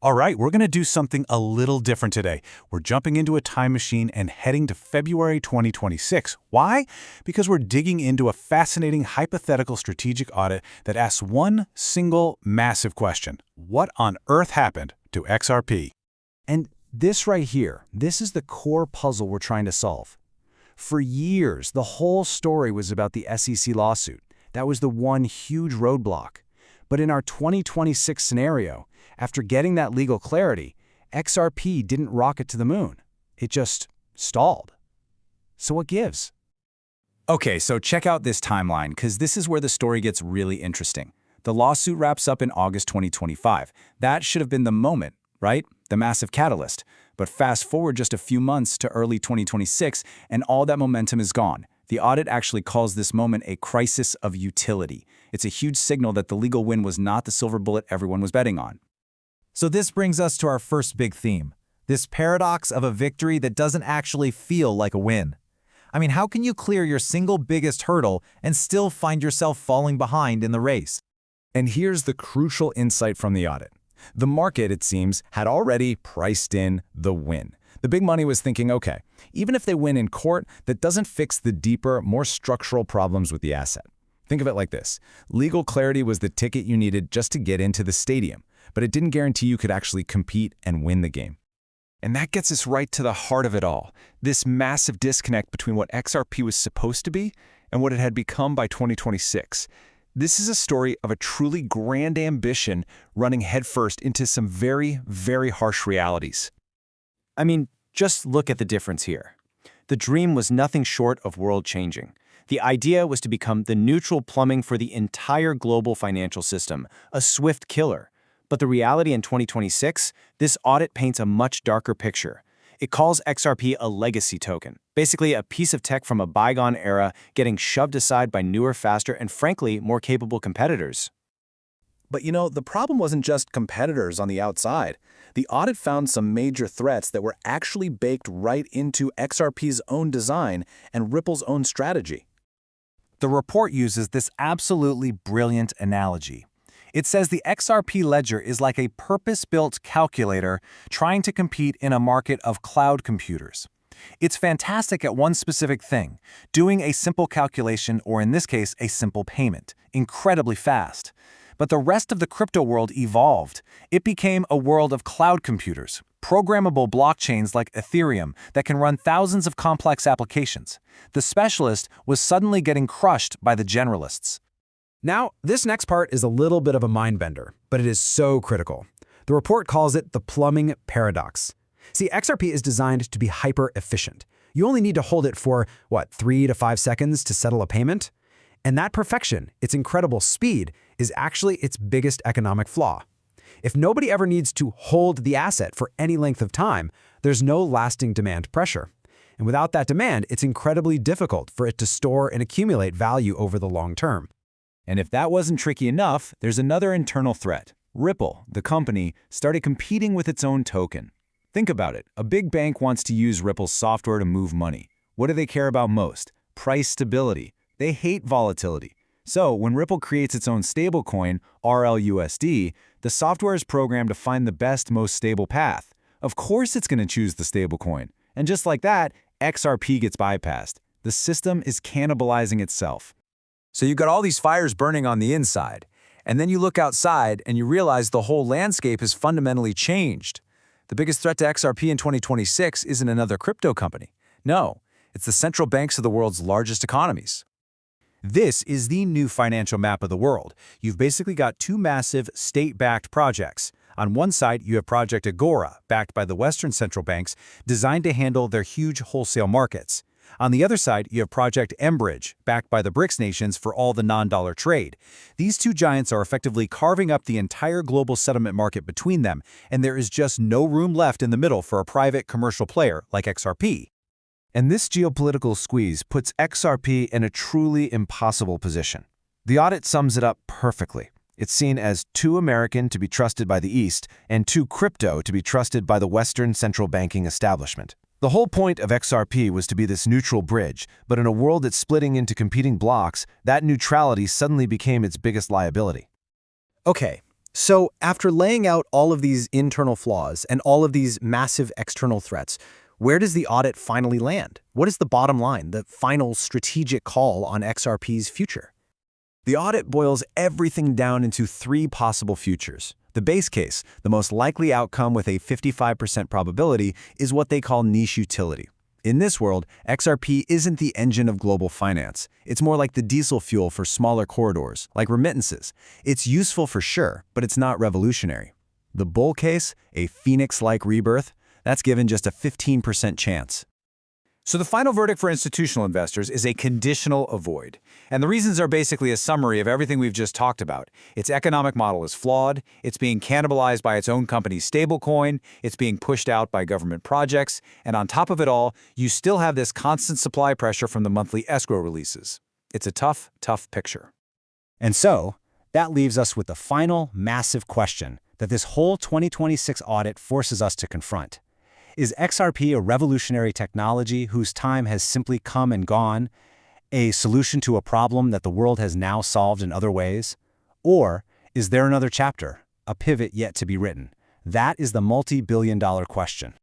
All right, we're going to do something a little different today. We're jumping into a time machine and heading to February 2026. Why? Because we're digging into a fascinating hypothetical strategic audit that asks one single massive question. What on earth happened to XRP? And this right here, this is the core puzzle we're trying to solve. For years, the whole story was about the SEC lawsuit. That was the one huge roadblock. But in our 2026 scenario, after getting that legal clarity, XRP didn't rocket to the moon. It just stalled. So what gives? Okay, so check out this timeline, because this is where the story gets really interesting. The lawsuit wraps up in August 2025. That should have been the moment, right? The massive catalyst. But fast forward just a few months to early 2026, and all that momentum is gone. The audit actually calls this moment a crisis of utility. It's a huge signal that the legal win was not the silver bullet everyone was betting on. So this brings us to our first big theme, this paradox of a victory that doesn't actually feel like a win. I mean, how can you clear your single biggest hurdle and still find yourself falling behind in the race? And here's the crucial insight from the audit. The market, it seems, had already priced in the win. The big money was thinking, okay, even if they win in court, that doesn't fix the deeper, more structural problems with the asset. Think of it like this. Legal clarity was the ticket you needed just to get into the stadium, but it didn't guarantee you could actually compete and win the game. And that gets us right to the heart of it all, this massive disconnect between what XRP was supposed to be and what it had become by 2026. This is a story of a truly grand ambition running headfirst into some very, very harsh realities. I mean, just look at the difference here. The dream was nothing short of world-changing. The idea was to become the neutral plumbing for the entire global financial system, a swift killer. But the reality in 2026, this audit paints a much darker picture. It calls XRP a legacy token, basically a piece of tech from a bygone era getting shoved aside by newer, faster, and frankly, more capable competitors. But you know, the problem wasn't just competitors on the outside. The audit found some major threats that were actually baked right into XRP's own design and Ripple's own strategy. The report uses this absolutely brilliant analogy. It says the XRP ledger is like a purpose-built calculator trying to compete in a market of cloud computers. It's fantastic at one specific thing, doing a simple calculation, or in this case, a simple payment, incredibly fast. But the rest of the crypto world evolved. It became a world of cloud computers, programmable blockchains like Ethereum that can run thousands of complex applications. The specialist was suddenly getting crushed by the generalists. Now, this next part is a little bit of a mind bender, but it is so critical. The report calls it the plumbing paradox. See, XRP is designed to be hyper-efficient. You only need to hold it for, 3 to 5 seconds to settle a payment? And that perfection, its incredible speed, is actually its biggest economic flaw. If nobody ever needs to hold the asset for any length of time, there's no lasting demand pressure. And without that demand, it's incredibly difficult for it to store and accumulate value over the long term. And if that wasn't tricky enough, there's another internal threat. Ripple, the company, started competing with its own token. Think about it. A big bank wants to use Ripple's software to move money. What do they care about most? Price stability. They hate volatility. So when Ripple creates its own stablecoin, RLUSD, the software is programmed to find the best, most stable path. Of course it's going to choose the stablecoin. And just like that, XRP gets bypassed. The system is cannibalizing itself. So you've got all these fires burning on the inside, and then you look outside and you realize the whole landscape has fundamentally changed. The biggest threat to XRP in 2026 isn't another crypto company. No, it's the central banks of the world's largest economies. This is the new financial map of the world. You've basically got two massive state-backed projects. On one side, you have Project Agorá, backed by the Western central banks, designed to handle their huge wholesale markets. On the other side, you have Project mBridge, backed by the BRICS nations for all the non-dollar trade. These two giants are effectively carving up the entire global settlement market between them, and there is just no room left in the middle for a private commercial player like XRP. And this geopolitical squeeze puts XRP in a truly impossible position. The audit sums it up perfectly. It's seen as too American to be trusted by the East and too crypto to be trusted by the Western central banking establishment. The whole point of XRP was to be this neutral bridge, but in a world that's splitting into competing blocks, that neutrality suddenly became its biggest liability. Okay, So after laying out all of these internal flaws and all of these massive external threats, where does the audit finally land? What is the bottom line, the final strategic call on XRP's future? The audit boils everything down into three possible futures. The base case, the most likely outcome with a 55% probability, is what they call niche utility. In this world, XRP isn't the engine of global finance. It's more like the diesel fuel for smaller corridors, like remittances. It's useful for sure, but it's not revolutionary. The bull case, a phoenix-like rebirth, that's given just a 15% chance. So the final verdict for institutional investors is a conditional avoid. And the reasons are basically a summary of everything we've just talked about. Its economic model is flawed, it's being cannibalized by its own company's stablecoin, it's being pushed out by government projects, and on top of it all, you still have this constant supply pressure from the monthly escrow releases. It's a tough, tough picture. And so, that leaves us with the final massive question that this whole 2026 audit forces us to confront. Is XRP a revolutionary technology whose time has simply come and gone, a solution to a problem that the world has now solved in other ways? Or is there another chapter, a pivot yet to be written? That is the multi-billion-dollar question.